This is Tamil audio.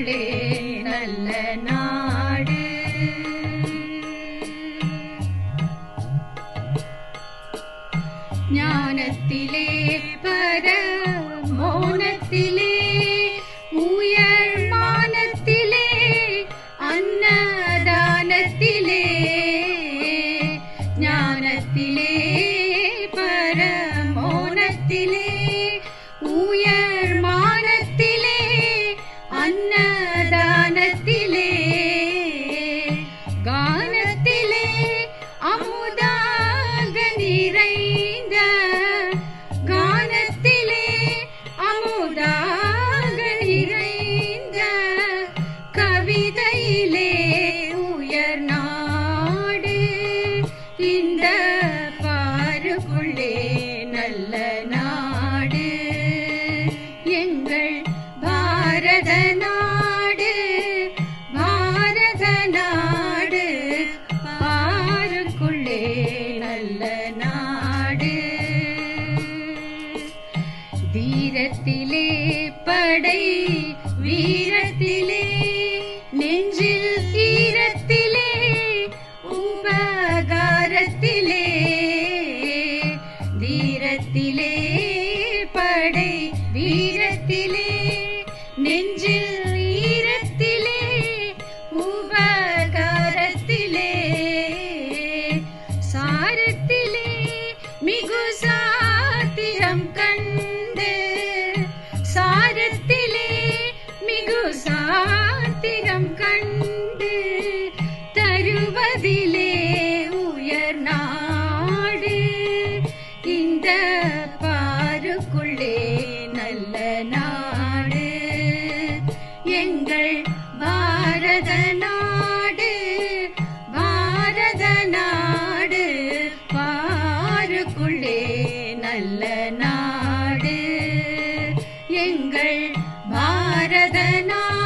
பாருக்குள்ளே நல்ல நாடு. ஞானத்திலே பரமோனத்திலே உயர் மானத்திலே அன்னதானத்திலே ஞானத்திலே பரமோனத்திலே உயர் மானத்திலே அன்னதானத்திலே கானத்திலே அமுதாக நிறைந்த கானத்திலே அமுதாக நிறைந்த கவிதையிலே உயர் நாடு. இந்த பாருக்குள்ளே நல்ல நாடு எங்கள் பாரத நாடு. பாரத நாடு பாருக்குள்ளே நல்ல நாடு. தீரத்திலே படை வீரத்திலே நெஞ்சில் ஈரத்திலே உபகாரத்திலே தீரத்திலே படை வீரத்திலே நெஞ்சில் ஈரத்திலே உபகாரத்திலே சாரத்திலே மிகு சாத்திரம் கண்டு சாரத்திலே மிகு சாத்திரம் கண்டு தருவதிலே உயர் நாடு. இந்த பாருக்குள்ளே நல்ல நாடு எங்கள் பாரத நாடு. பாரத நாடு பாருக்குள்ளே நல்ல நாடு எங்கள் பாரத நாடு.